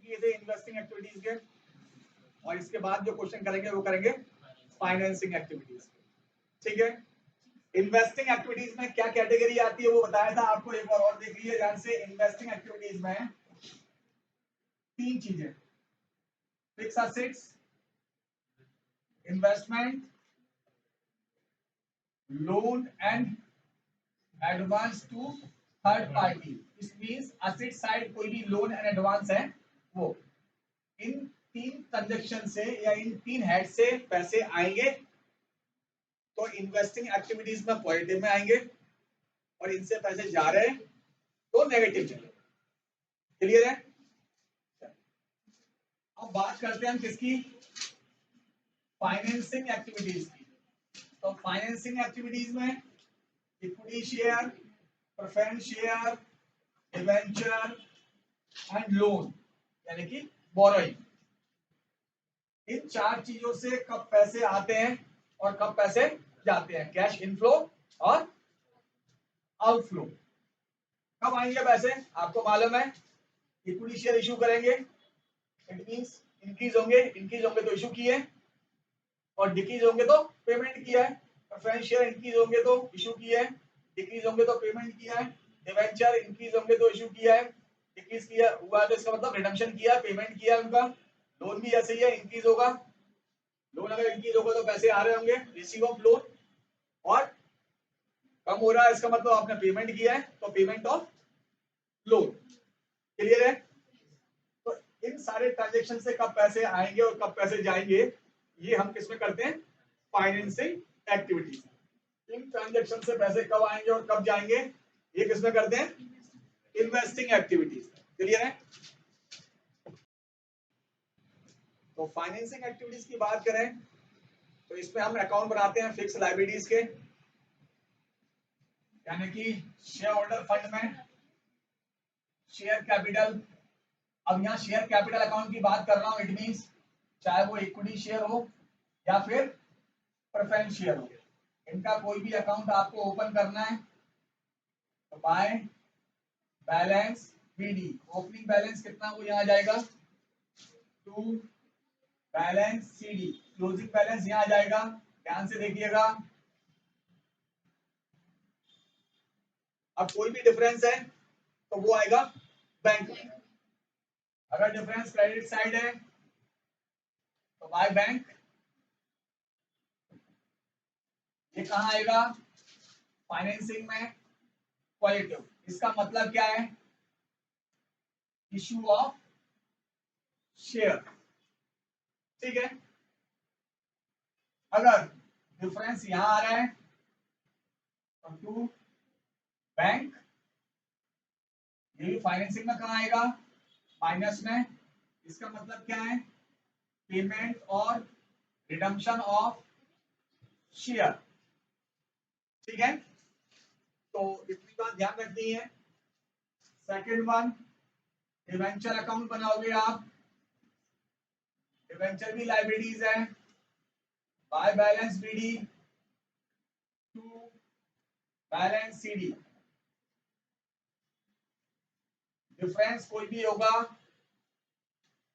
किए थे investing activities के, और इसके बाद जो क्वेश्चन करेंगे वो करेंगे फाइनेंसिंग एक्टिविटीज। ठीक है, इन्वेस्टिंग एक्टिविटीज में क्या कैटेगरी आती है वो बताया था आपको, एक बार और देख लीजिए ध्यान से। इन्वेस्टिंग एक्टिविटीज में तीन चीजें, fix assets, investment, loan and advance to third party. It means asset side कोई भी लोन एंड एडवांस है वो, इन तीन ट्रांजेक्शन से या इन तीन हेड से पैसे आएंगे तो इन्वेस्टिंग एक्टिविटीज में पॉजिटिव में आएंगे, और इनसे पैसे जा रहे हैं तो नेगेटिव में। क्लियर है? अब बात करते हैं हम किसकी, फाइनेंसिंग एक्टिविटीज की। तो फाइनेंसिंग एक्टिविटीज में equity share, preference share, debenture and loan यानी कि बोरोइंग, इन चार चीजों से कब पैसे आते हैं और कब पैसे जाते हैं, कैश इनफ्लो और आउटफ्लो। कब आएंगे पैसे आपको मालूम है, इक्विटी शेयर इशू करेंगे, इट मींस इंक्रीज होंगे तो इशू किए, और डिक्रीज होंगे तो पेमेंट किया है। प्रेफरेंस शेयर इंक्रीज होंगे तो इशू किया है, डिक्रीज होंगे तो पेमेंट किया है। डिबेंचर इंक्रीज होंगे तो इशू किया है, डिक्रीज किया हुआ तो इसका मतलब रिडम्पशन किया, पेमेंट किया उनका। लोन भी ऐसे ही है, इंक्रीज होगा, लोन अगर इंक्रीज होगा तो पैसे आ रहे होंगे, रिसीव ऑफ लोन, और कम हो रहा है इसका मतलब आपने पेमेंट किया है तो पेमेंट ऑफ लोन। क्लियर है? तो इन सारे ट्रांजेक्शन से कब पैसे आएंगे और कब पैसे जाएंगे, ये हम किसमें करते हैं, फाइनेंसिंग एक्टिविटीज। इन ट्रांजेक्शन से पैसे कब आएंगे और कब जाएंगे, ये किसमें करते हैं, इन्वेस्टिंग एक्टिविटीज। क्लियर है? तो फाइनेंसिंग एक्टिविटीज की बात करें तो इसमें हम अकाउंट बनाते हैं फिक्स लायबिलिटीज के, यानी कि शेयर होल्डर फंड में शेयर कैपिटल। अब यहाँ शेयर कैपिटल अकाउंट की बात कर रहा हूं, इट मींस चाहे वो इक्विटी शेयर हो या फिर प्रेफरेंस शेयर हो, इनका कोई भी अकाउंट आपको ओपन करना है तो by balance BD, opening balance कितना वो यहाँ आ जाएगा, to balance CD, closing balance यहाँ आ जाएगा। ध्यान से देखिएगा, अब कोई भी डिफरेंस है तो वो आएगा बैंक में। अगर डिफरेंस क्रेडिट साइड है तो बाय बैंक, ये कहाँ आएगा, फाइनेंसिंग में पॉजिटिव। इसका मतलब क्या है, इशू ऑफ शेयर। ठीक है, अगर डिफरेंस यहां आ रहा है तो टू बैंक, ये भी फाइनेंसिंग में कहाँ आएगा, माइनस में। इसका मतलब क्या है, पेमेंट और रिडम्पशन ऑफ शेयर। ठीक है, तो इतनी बात ध्यान रखनी है। सेकंड वन, डिवेंचर अकाउंट बनाओगे आप, डिवेंचर भी लाइबिलिटीज है, by balance BD to balance CD. Difference कोई भी होगा,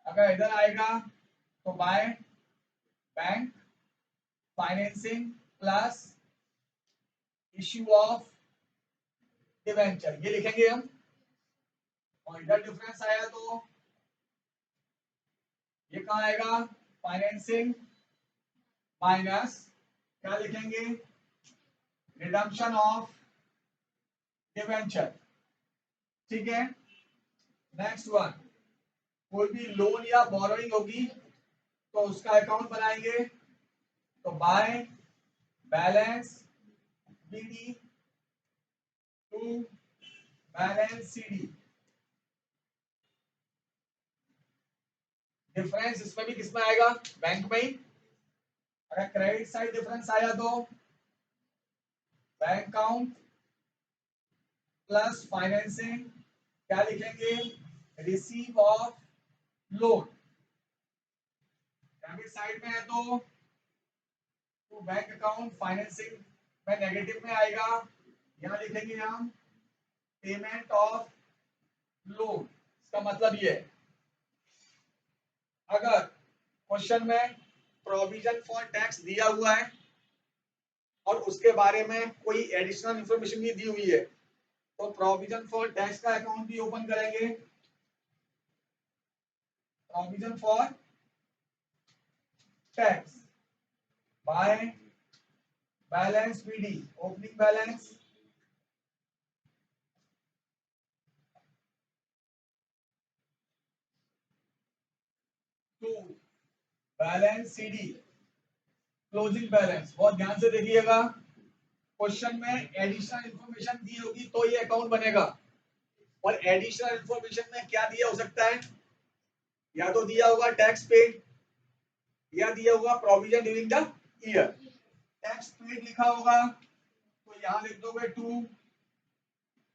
अगर इधर आएगा तो by bank financing plus issue of debenture, ये लिखेंगे हम। और इधर डिफरेंस आया तो ये कहाँ आएगा, फाइनेंसिंग माइनस क्या लिखेंगे, रिडम्पशन ऑफ डिवेंचर। ठीक है, नेक्स्ट वन, कोई भी लोन या बोरोइंग होगी तो उसका अकाउंट बनाएंगे तो by balance BD to balance CD. Difference इसमें भी किसमें आएगा, बैंक में ही। अगर क्रेडिट साइड डिफरेंस आया तो बैंक अकाउंट प्लस फाइनेंसिंग, क्या लिखेंगे, receive of loan. Debit side में है तो बैंक अकाउंट फाइनेंसिंग में नेगेटिव में आएगा, यहां लिखेंगे हम पेमेंट ऑफ लोन। इसका मतलब ये है अगर क्वेश्चन में प्रोविजन फॉर टैक्स दिया हुआ है और उसके बारे में कोई एडिशनल इंफॉर्मेशन भी दी हुई है तो प्रोविजन फॉर टैक्स का अकाउंट भी ओपन करेंगे। Provision for tax by balance BD, opening balance to balance CD, closing balance. बहुत ध्यान से देखिएगा, क्वेश्चन में एडिशनल इंफॉर्मेशन दी होगी तो ये अकाउंट बनेगा। और एडिशनल इंफॉर्मेशन में क्या दिया हो सकता है, या तो दिया होगा टैक्स पेड या दिया होगा provision during the year. Tax paid लिखा होगा तो यहां लिख दोगे टू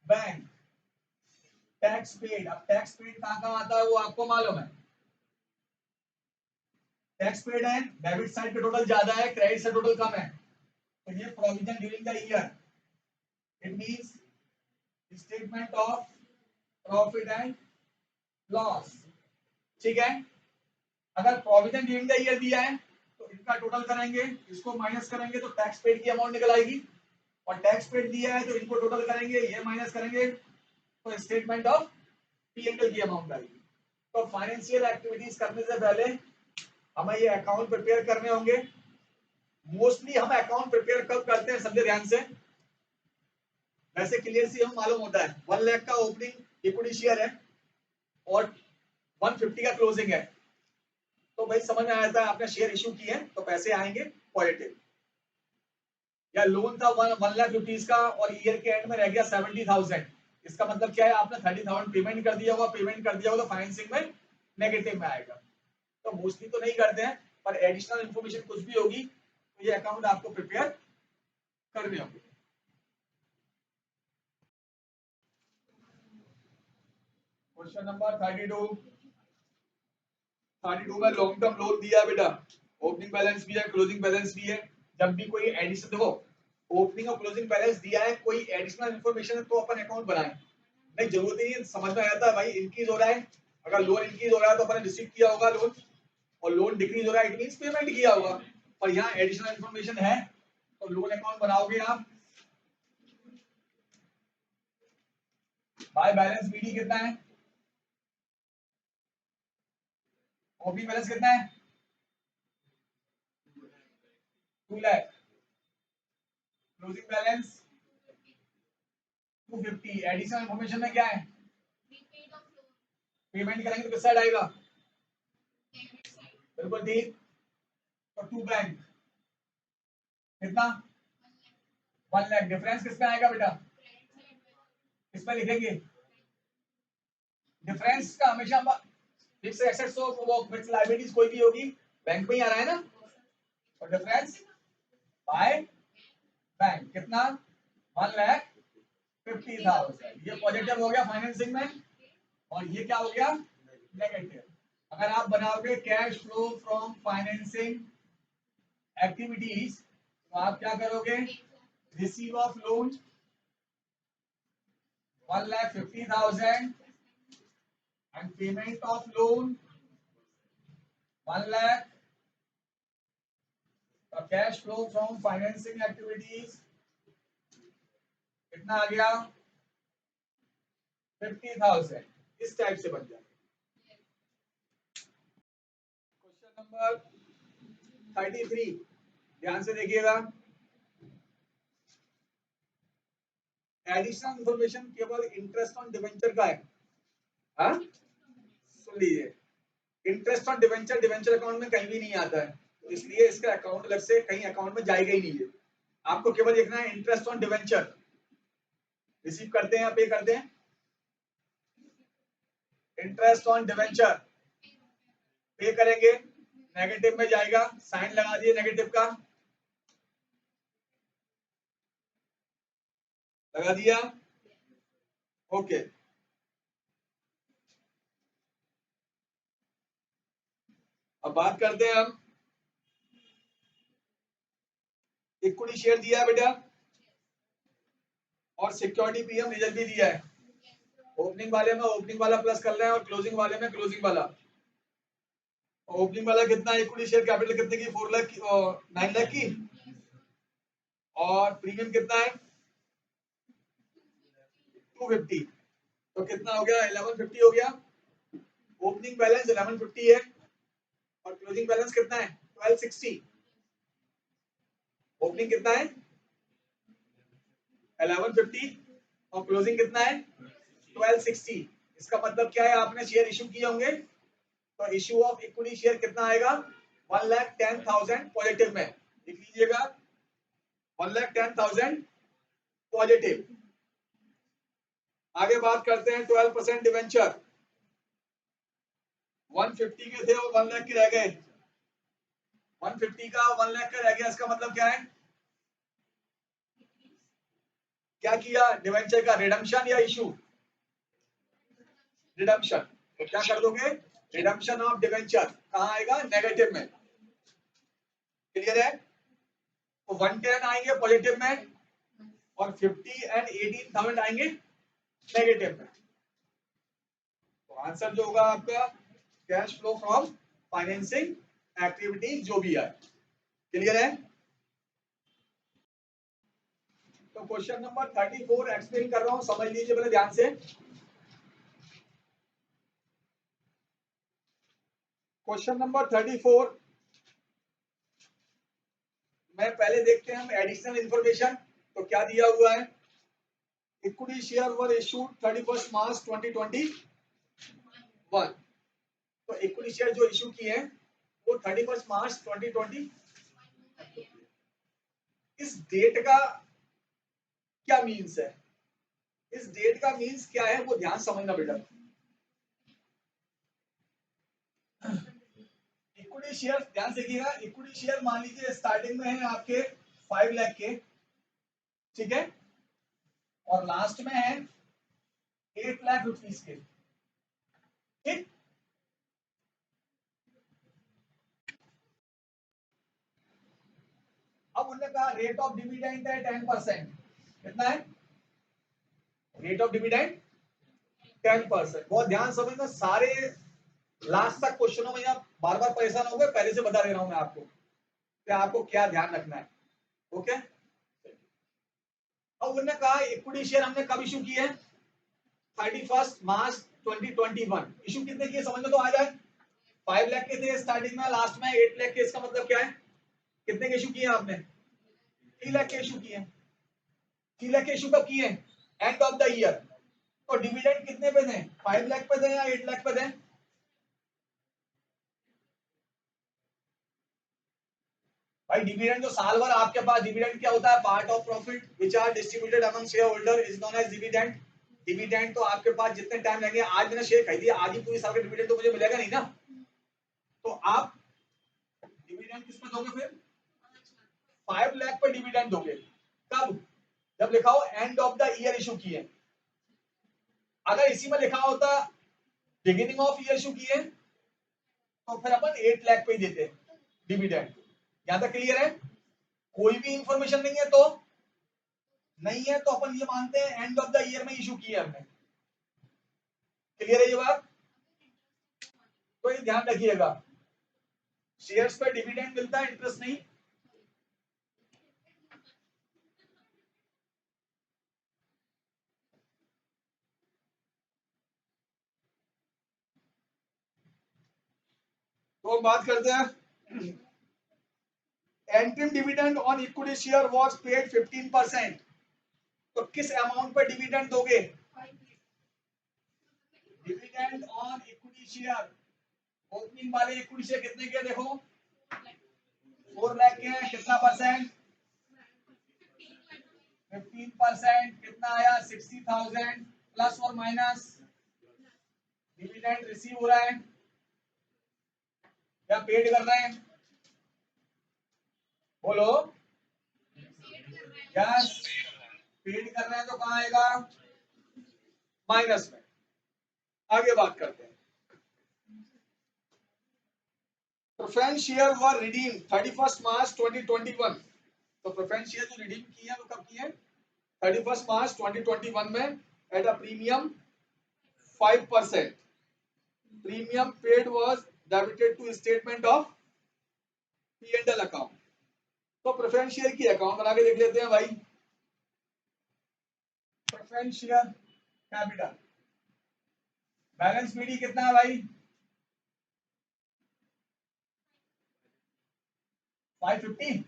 बैंक टैक्स पेड। अब टैक्स पेड कहां आता है वो आपको मालूम है। टैक्स पेड है, डेबिट साइड पे टोटल ज्यादा है, क्रेडिट से टोटल कम है, तो ये provision during the year. It means statement of profit and loss. ठीक है, अगर प्रोविजन ड्यूरिंग द ईयर दिया है तो इनका टोटल करेंगे, इसको माइनस करेंगे तो टैक्स पेड की अमाउंट निकल आएगी। और टैक्स पेड दिया है तो इनको टोटल करेंगे, ये माइनस करेंगे तो स्टेटमेंट ऑफ पी&एल की अमाउंट आएगी। तो फाइनेंशियल एक्टिविटीज करने से पहले हमें ये अकाउंट प्रिपेयर करने होंगे। मोस्टली हम अकाउंट प्रिपेयर कब करते हैं, समझे ध्यान से। वैसे क्लियर सी हम मालूम होता है 1 लाख का ओपनिंग इक्विटी शेयर है और 150 का क्लोजिंग है, तो भाई समझ में आया था आपने शेयर इश्यू किए हैं तो पैसे आएंगे पॉजिटिव। या लोन था 1 लाख रुपीज का और ईयर के एंड में रह गया 70,000, इसका मतलब क्या है, आपने 30,000 पेमेंट कर दिया होगा, पेमेंट कर दिया होगा तो फाइनेंसिंग में नेगेटिव में आएगा। तो मोस्टली तो नहीं करते हैं, पर एडिशनल इंफॉर्मेशन कुछ भी होगी तो ये अकाउंट आपको प्रिपेयर करने होंगे। क्वेश्चन नंबर 32 में लॉन्ग टर्म लोन दिया है बेटा, ओपनिंग बैलेंस भी है, क्लोजिंग बैलेंस भी है। जब भी कोई एडिशन, देखो ओपनिंग और क्लोजिंग बैलेंस दिया है, कोई एडिशनल इंफॉर्मेशन है तो अपन अकाउंट बनाएं। नहीं, जरूरत ही नहीं, समझ में आता है भाई इंक्रीज हो रहा है, अगर लोन इंक्रीज हो रहा है तो अपन रिसीव किया होगा लोन, और लोन डिक्रीज हो रहा है इट मींस पेमेंट किया होगा। पर यहाँ एडिशनल इंफॉर्मेशन है तो लोन अकाउंट बनाओगे आप। बाय बैलेंस बीडी कितना है, ओपनिंग बैलेंस कितना है 2 lakh, closing balance 250। Additional information में क्या है, पेमेंट करेंगे तो किस साइड आएगा, बिल्कुल ठीक। तो 2 बैंक कितना 1 लाख, डिफरेंस किस पे आएगा बेटा, किस पे लिखेंगे, डिफरेंस का हमेशा फिक्स एसेट्स हो वो फिक्स लायबिलिटीज कोई भी होगी बैंक में ही आ रहा है ना, और डिफरेंस बाय बैंक कितना 1,50,000। ये पॉजिटिव हो गया फाइनेंसिंग में, और ये क्या हो गया नेगेटिव। अगर आप बनाओगे cash flow from financing activities तो आप क्या करोगे, receive of loan 1,50,000 and payment of loan 1 lakh, the cash flow from financing activities कितना आ गया 50,000। इस टाइप से बन जाएगा। क्वेश्चन नंबर 33 ध्यान से देखिएगा। एडिशनल इंफॉर्मेशन केवल इंटरेस्ट ऑन डिवेंचर का है, हाँ सुन लीजिए, interest on debenture debenture account में कहीं भी नहीं आता है, तो इसलिए इसका अकाउंट अलग से कहीं अकाउंट में जाएगा ही नहीं है। आपको केवल देखना है इंटरेस्ट ऑन डिवेंचर रिसीव करते हैं या पे करते हैं, इंटरेस्ट ऑन डिवेंचर पे करेंगे नेगेटिव में जाएगा, साइन लगा दिए नेगेटिव का, लगा दिया ओके। अब बात करते हैं हम, इक्विटी शेयर दिया है बेटा और सिक्योरिटी पीएम रिजल्ट भी दिया है। ओपनिंग वाले में ओपनिंग वाला प्लस कर रहे हैं और क्लोजिंग वाले में क्लोजिंग वाला। ओपनिंग वाला कितना, इक्विटी शेयर कैपिटल कितने की, 4 लाख की, 9 लाख की, और प्रीमियम कितना है 250, तो कितना हो गया 1150 हो गया। ओपनिंग बैलेंस 1150 है और क्लोजिंग बैलेंस कितना है 1260। ओपनिंग कितना है 1150 और क्लोजिंग कितना है 1260। इसका मतलब क्या है, आपने शेयर इशू किए होंगे, तो इशू ऑफ इक्विटी शेयर कितना आएगा 1,10,000 पॉजिटिव में, लिख लीजिएगा 1,10,000 पॉजिटिव। आगे बात करते हैं 12% डिवेंचर, 150 के थे और 1 लाख के रह गए, 150 का 1 लाख का रह गया। इसका मतलब क्या है, क्या किया डिवेंचर का, रिडम्पशन या इशू, रिडम्पशन। तो क्या कर दोगे, रिडम्पशन ऑफ डिवेंचर कहां आएगा नेगेटिव में, क्लियर है। तो 110 आएंगे पॉजिटिव में और 50 एंड 18,000 आएंगे नेगेटिव में। तो आंसर जो होगा आपका cash flow from financing activities जो भी है, क्लियर है। तो क्वेश्चन नंबर 34 एक्सप्लेन कर रहा हूं, समझ लीजिए पहले ध्यान से। क्वेश्चन नंबर 34 में पहले देखते हैं हम एडिशनल इंफॉर्मेशन। तो क्या दिया हुआ है, इक्विटी शेयर वर इशूड 31 मार्च 2021। तो इक्विटी शेयर जो इशू किए हैं वो 31 मार्च 2020। इस डेट का क्या मीन्स है, इस डेट का मीन्स क्या है वो ध्यान समझना बेटा। इक्विटी शेयर ध्यान से देखिएगा, इक्विटी शेयर मान लीजिए स्टार्टिंग में है आपके 5 लाख के, ठीक है, और लास्ट में है 8 लाख रुपीस के, ठीक। अब उन्होंने कहा रेट ऑफ डिविडेंड है 10%, कितना है रेट ऑफ डिविडेंड 10%। बहुत ध्यान समझना, सारे लास्ट तक क्वेश्चनों में आप बार बार परेशान हो गए, पहले से बता दे रहा हूं मैं आपको कि आपको क्या ध्यान रखना है, ओके। अब उन्होंने कहा इक्विटी शेयर हमने कब इशू किए, 31 मार्च 2021। इशू कितने किए समझ में तो आ जाए, 5 लाख के थे स्टार्टिंग में, लास्ट में 8 लाख के। इसका मतलब क्या है, कितने के इशू किए आपने 3 लाख के इशू किए, 3 लाख के इशू कब किए एंड ऑफ द ईयर। तो डिविडेंड कितने पे दें, 5 लाख पे दें या 8 लाख पे दें। भाई डिविडेंड जो साल भर आपके पास, डिविडेंड क्या होता है, part of profit which are distributed among share holder is known as dividend. Dividend तो आपके पास जितने टाइम लगेंगे, आज मैंने शेयर खरीदी, आज ही पूरी साल का डिविडेंड तो मुझे मिलेगा नहीं ना। तो आप डिविडेंड किस पे दोगे फिर, 5 लाख पे डिविडेंड दोगे। कब, जब लिखा हो end of the year issue किए। अगर इसी में लिखा होता बिगिनिंग ऑफ ईयर इशू किए तो फिर अपन 8 लाख पे ही देते डिविडेंड। यहां तक क्लियर है, कोई भी इंफॉर्मेशन नहीं है तो नहीं है तो अपन ये मानते हैं एंड ऑफ द ईयर में इशू किया हमने, क्लियर है ये बात। तो ये ध्यान रखिएगा, शेयर्स पे डिविडेंड मिलता है, इंटरेस्ट नहीं। तो बात करते हैं interim dividend on equity share was paid 15%। तो किस अमाउंट पर डिविडेंड दोगे, dividend on equity share. Opening वाले इक्विटी शेयर कितने के देखो 4 लाख के हैं, कितना परसेंट 15%, कितना आया 60,000 प्लस और माइनस डिविडेंड रिसीव हो रहा है या पेड कर रहे हैं, बोलो यस, पेड कर रहे हैं तो कहां आएगा माइनस में। आगे बात करते हैं, प्रेफरेंस शेयर वर रिडीम 31 मार्च 2021। तो प्रेफरेंस शेयर जो रिडीम किए हैं वो कब किए, 31 मार्च 2021 में at a premium 5%। Premium paid was debited to statement of P&L account. तो प्रेफरेंस शेयर की अकाउंट बना के देख लेते हैं भाई। Preference share capital balance PD कितना है भाई? 550।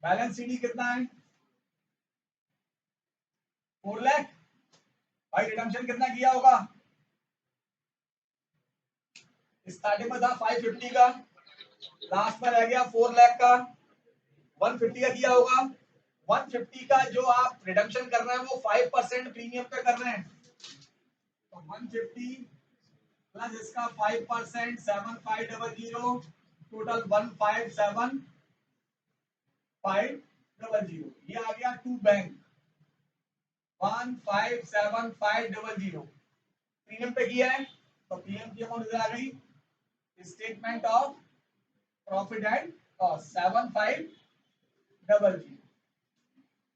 बैलेंस सीडी कितना है? 4 लाख। भाई रिडम्पशन कितना किया होगा? स्टार्टिंग में था 550 का, लास्ट में रह गया 4 लाख का, 150 का किया होगा। 150 का जो आप रिडम्पशन कर रहे हैं वो 5% प्रीमियम पे कर रहे हैं, तो 150 प्लस इसका 5% 7500, टोटल 157,500। ये आ गया टू बैंक 157,500 प्रीमियम पे किया है, तो प्रीमियम की अमाउंट इधर आ गई। Statement of profit and loss 7500।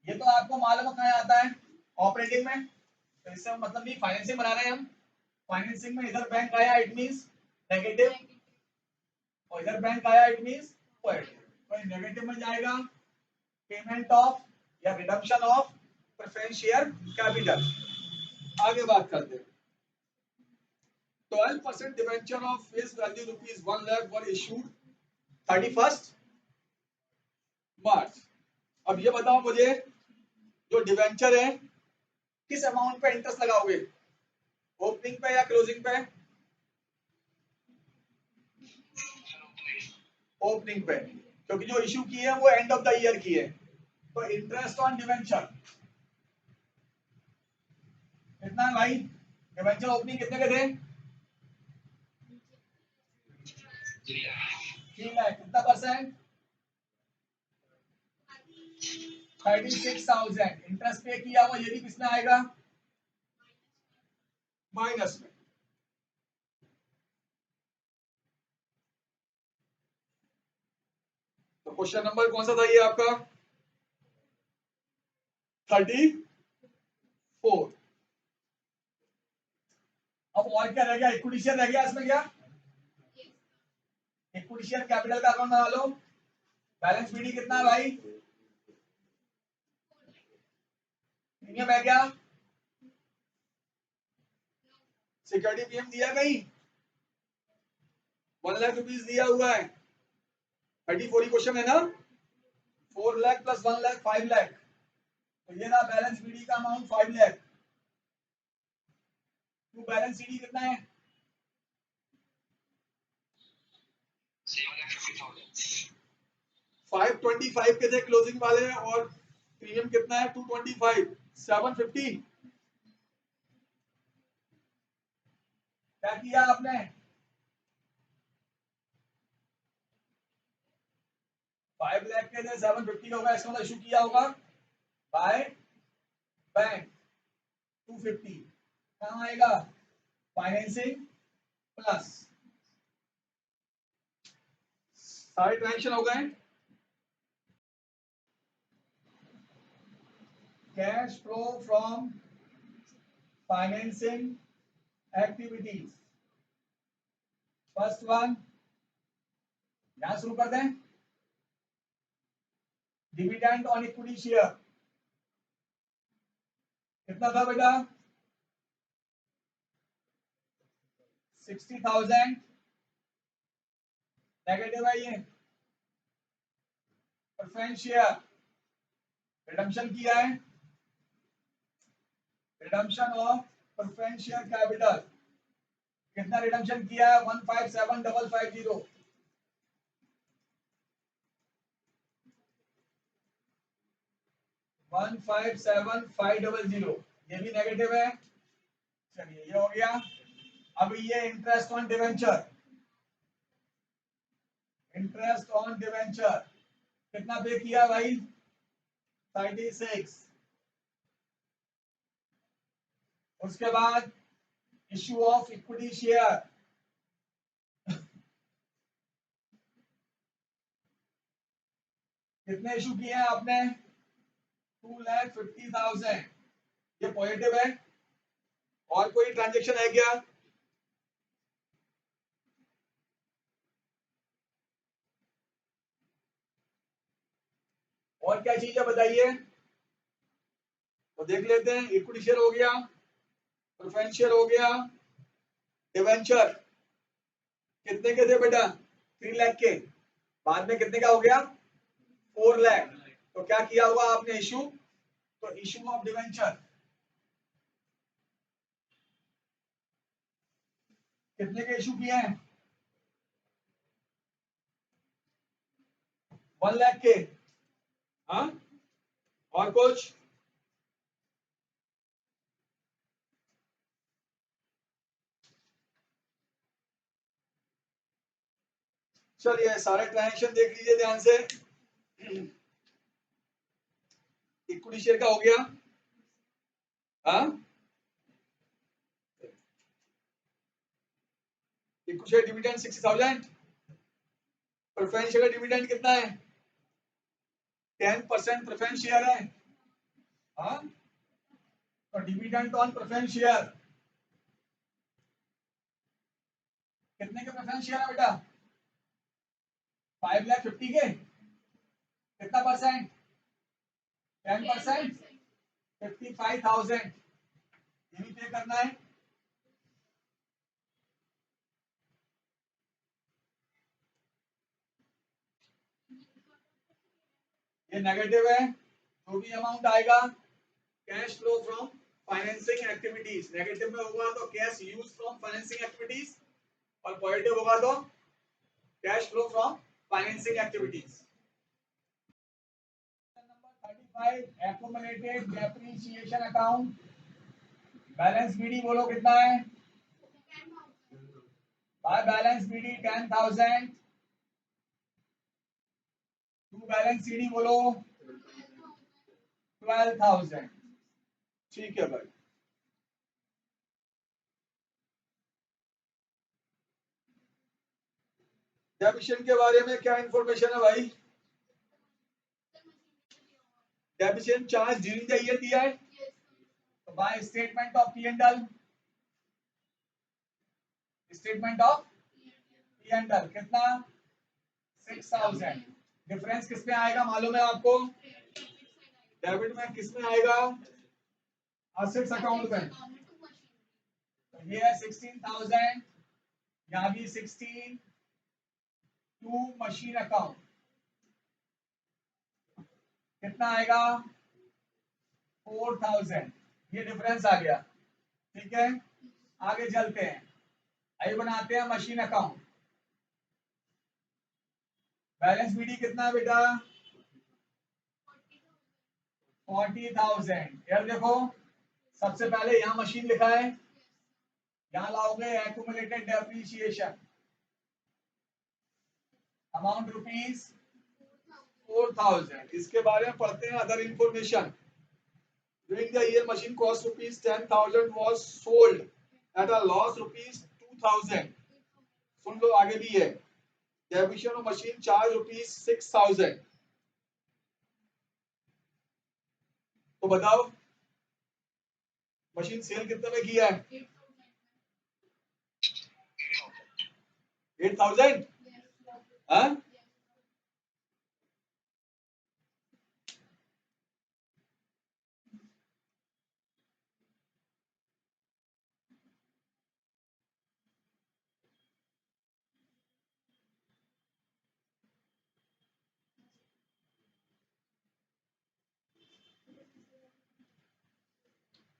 ये तो आपको मालूम कहाँ आता है? ऑपरेटिंग में। तो इससे मतलब नहीं फाइनेंसिंग बना रहे हैं हम। फाइनेंसिंग में इधर बैंक आया इट मींस नेगेटिव, और इधर बैंक आया इट मींस पॉजिटिव। तो नेगेटिव में जाएगा पेमेंट ऑफ या redemption of preference share capital. आगे बात करते हैं। 12% debenture of face value rupees 1 lakh were issued 31 मार्च। अब ये बताओ मुझे, जो डिवेंचर है किस अमाउंट पे इंटरेस्ट लगाओगे? ओपनिंग पे या क्लोजिंग पे? ओपनिंग पे, क्योंकि जो इशू की है वो एंड ऑफ द ईयर की है। तो इंटरेस्ट ऑन डिवेंचर कितना है भाई? डिवेंचर ओपनिंग कितने के थे? 3 लाख। कितना परसेंट? 36,000 इंटरेस्ट पे किया हुआ, ये भी किसमें आएगा? माइनस में। तो क्वेश्चन नंबर कौन सा था ये आपका? 34। अब और क्या रह गया? इक्विटी शेयर रह गया इसमें क्या? इक्विटी शेयर कैपिटल का अकाउंट बना लो। बैलेंस पीडी कितना है भाई? प्रीमियम है क्या? सिक्योरिटी प्रीमियम दिया कहीं? 1 लाख रुपीज दिया हुआ है। 34 क्वेश्चन है ना। 4 लाख प्लस 1 लाख 5 लाख, तो ये ना बैलेंस पीडी का अमाउंट 5 लाख। तो बैलेंस सीडी कितना है? 525 के थे क्लोजिंग वाले, और प्रीमियम कितना है? 225। 750। क्या किया आपने? 5 लाख के थे, 750 होगा, इसका मतलब इशू किया होगा बाय बैंक 250। कहाँ आएगा? Financing plus. सारे ट्रांजेक्शन हो गए। Cash flow from financing activities. First one यहां शुरू कर दें। डिविडेंड ऑन इक्विटी शेयर कितना था बेटा? 60,000। नेगेटिव है ये। प्रेफरेंस शेयर रिडम्पशन किया है, redemption of preference share capital कितना रिडम्पशन किया है? 157,550। 157,500, ये भी नेगेटिव है। चलिए ये हो गया। अब ये interest on debenture, interest on debenture कितना पे किया भाई? 36। उसके बाद इश्यू ऑफ इक्विटी शेयर कितने इशू किए हैं आपने? 2,50,000। ये पॉजिटिव है। और कोई ट्रांजेक्शन है क्या? क्या चीज है बताइए, तो देख लेते हैं। इक्विटी शेयर हो गया, प्रेफरेंस शेयर हो गया, डिवेंचर कितने के थे बेटा 3 लाख के, बाद में कितने का हो गया 4 लाख। तो क्या किया होगा आपने इशू, तो इशू ऑफ डिवेंचर कितने के इशू किए हैं 1 लाख के। हाँ और कुछ, चलिए सारे ट्रांजेक्शन देख लीजिए ध्यान से। इक्विटी शेयर का हो गया, हाँ equity share dividend 60,000, preference share का डिविडेंड कितना है 10% प्रेफरेंस शेयर है, हाँ तो डिविडेंड ऑन प्रेफरेंस शेयर कितने के प्रेफरेंस शेयर है बेटा 5,50,000 के, कितना परसेंट 10%, 55,000 ये भी पे करना है। ये नेगेटिव है, जो भी अमाउंट आएगा cash flow from financing activities, negative में होगा तो cash use from financing activities, और पॉजिटिव होगा तो cash flow from financing activities. Number 35 accumulated depreciation account, balance BD बोलो कितना है, by balance BD 10,000, to balance CD बोलो 12,000। ठीक है भाई, डेबिशन के बारे में क्या इंफॉर्मेशन है भाई, डेबिशन चार्ज ड्यूरिंग द ईयर दिया है, तो by statement of P and L, statement of P and L कितना 6,000, डिफरेंस किस में आएगा मालूम है आपको, डेबिट में किस में आएगा असेट्स अकाउंट में, तो ये है 16,000, यहाँ भी 16 टू मशीन अकाउंट कितना आएगा 4,000, ये डिफरेंस आ गया। ठीक है आगे चलते हैं, आइए बनाते हैं मशीन अकाउंट। बैलेंस बीडी कितना है बेटा 40,000, यार देखो सबसे पहले यहाँ मशीन लिखा है, यहाँ लाओगे एक्युमुलेटेड डेप्रिसिएशन अमाउंट रुपीज 4,000, इसके बारे में पढ़ते हैं other information. During the year, machine cost rupees 10,000 was sold at a loss rupees 2,000. सुन लो आगे भी है, डेबिशन ऑफ मशीन चार्ज रुपीज 6,000। तो बताओ मशीन सेल कितने में किया है 8,000, हाँ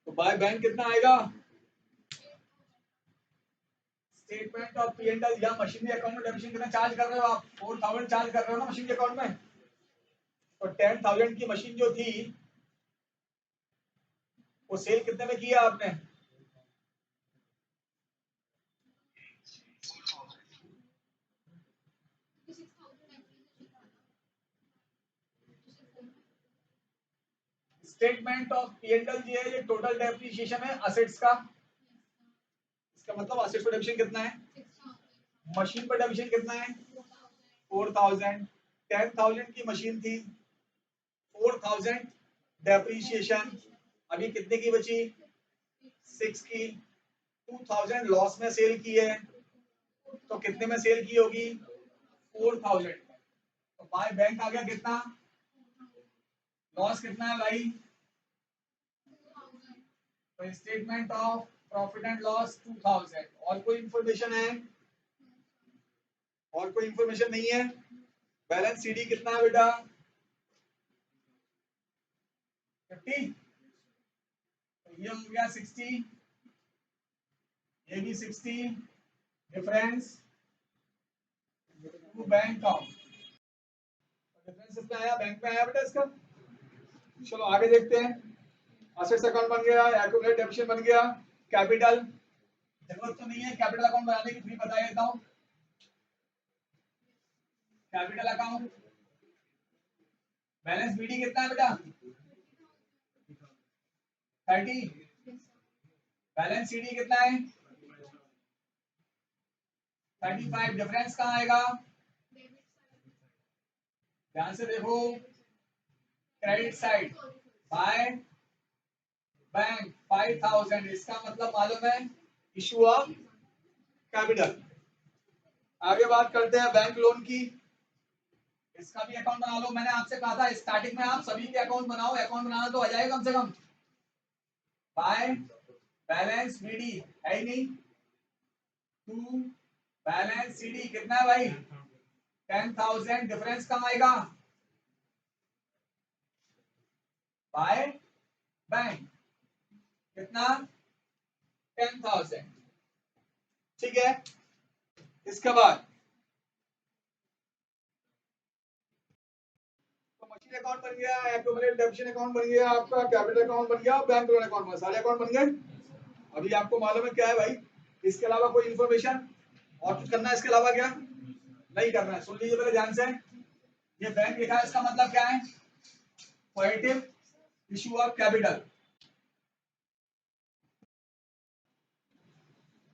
तो बाय बैंक कितना आएगा, statement of P and L या मशीनरी अकाउंट में डेबिशन कितना चार्ज कर रहे हो आप 4,000 चार्ज कर रहे हो ना मशीन के अकाउंट में, तो 10,000 की मशीन जो थी वो सेल कितने में किया आपने, statement of P and L ये है, ये टोटल डेप्रिसिएशन है असेट्स का, इसका मतलब असेट्स पर डेबिशन कितना है, मशीन पर डेबिशन कितना है 4,000, 10,000 की मशीन थी 4,000 डेप्रिसिएशन, अभी कितने की बची 6 की, 2,000 लॉस में सेल की है, तो कितने में सेल की होगी 4,000, तो बाय बैंक आ गया कितना लॉस कितना है भाई? तो statement of profit and loss 2000। और कोई इंफॉर्मेशन है? और कोई इंफॉर्मेशन नहीं है? बैलेंस सीडी कितना है बेटा? 50। तो ये हो गया 60, ये भी 60। Difference to bank account, difference कितना आया? बैंक में आया बेटा इसका। चलो आगे देखते हैं। असेट्स अकाउंट बन गया, एक्यूमुलेट डेबिशन बन गया, कैपिटल जरूरत तो नहीं है कैपिटल अकाउंट बनाने की, फिर बता देता हूं। कैपिटल अकाउंट बैलेंस बीडी कितना है बेटा? 30। बैलेंस सीडी कितना है? 35। डिफरेंस कहाँ आएगा? ध्यान से देखो, क्रेडिट साइड बाय बैंक 5000। इसका मतलब मालूम है इशू ऑफ कैपिटल। आगे बात करते हैं बैंक लोन की। इसका भी अकाउंट बना लो। मैंने आपसे कहा था स्टार्टिंग में आप सभी के अकाउंट बनाओ, अकाउंट बनाना तो आ जाएगा कम से कम। बाय बैलेंस बीडी है ही नहीं। टू बैलेंस सीडी कितना है भाई? 10,000। डिफरेंस कहाँ आएगा? बाय बैंक कितना? 10,000। ठीक है। इसके बाद तो मशीन अकाउंट बन गया, एक्यूमुलेट डेबिशन अकाउंट बन गया, आपका कैपिटल अकाउंट बन गया, बैंक लोन अकाउंट बन, सारे अकाउंट बन गए। अभी आपको मालूम है क्या है भाई? इसके अलावा कोई इंफॉर्मेशन और कुछ करना है इसके अलावा? क्या नहीं करना है? सुन लीजिए पहले ध्यान से। ये बैंक लिखा है, इसका मतलब क्या है? Positive issue of capital.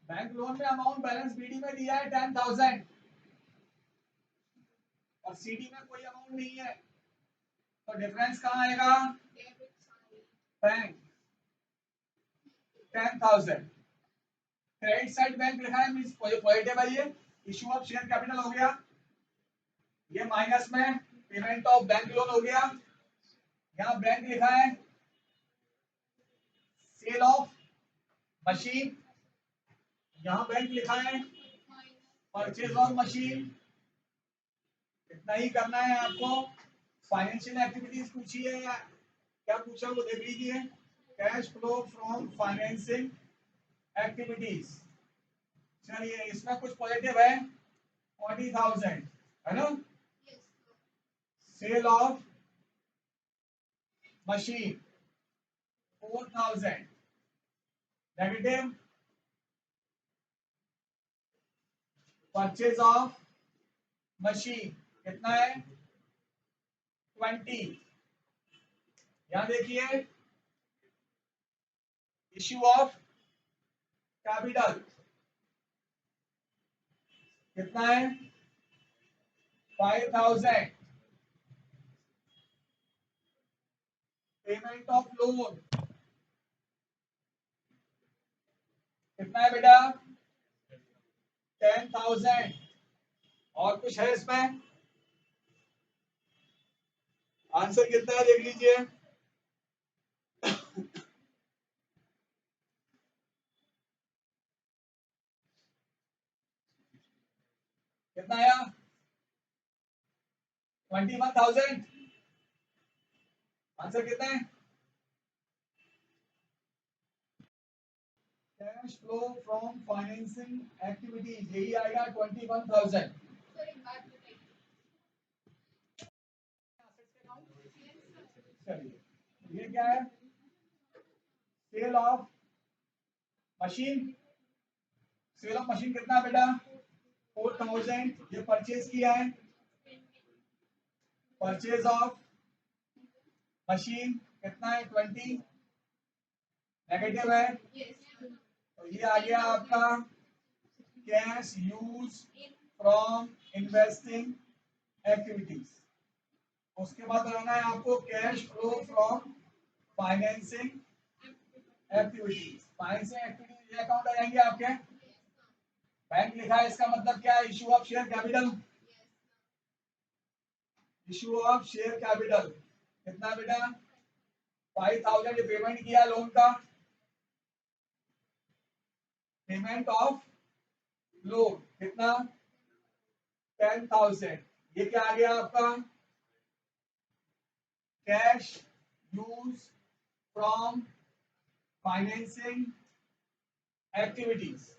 Bank loan में अमाउंट बैलेंस बीडी में दिया है 10,000 और सीडी में कोई अमाउंट नहीं है, तो डिफरेंस कहाँ आएगा? बैंक 10,000। क्रेडिट साइड बैंक लिखा है, मींस पॉजिटिव है। ये इशू ऑफ शेयर कैपिटल हो गया, ये माइनस में पेमेंट ऑफ बैंक लोन हो गया। यहाँ बैंक लिखा है, सेल ऑफ मशीन, यहाँ बैंक लिखा है परचेज ऑफ मशीन। इतना ही करना है आपको। फाइनेंशियल एक्टिविटीज पूछी है, क्या पूछा वो देख लीजिए। Cash flow from financing activities. चलिए इसमें कुछ पॉजिटिव है, 40,000 है ना। Sale of machine 4,000। Negative purchase of machine कितना है? 20। यहां देखिए इश्यू ऑफ कैपिटल कितना है? 5,000। पेमेंट ऑफ लोन कितना है बेटा? 10,000। और कुछ है इसमें? आंसर कितना है देख लीजिए। कितना आया? 21,000। आंसर कितना है? Cash flow from financing activities यही आएगा 21,000। चलिए ये क्या है? Sale of machine. Sale of machine कितना है बेटा? 4,000। ये परचेज किया है। परचेज ऑफ मशीन कितना है? 20। नेगेटिव है, तो ये आ गया आपका cash use from investing activities. उसके बाद बनाना है आपको cash flow from financing activities. Financing activities ये अकाउंट आ जाएंगे आपके। बैंक लिखा है, इसका मतलब क्या है? Issue of share capital. Issue of share capital कितना बेटा 5000 ये पेमेंट किया लोन का, पेमेंट ऑफ लोन कितना 10,000। ये क्या आ गया आपका cash use from financing activities.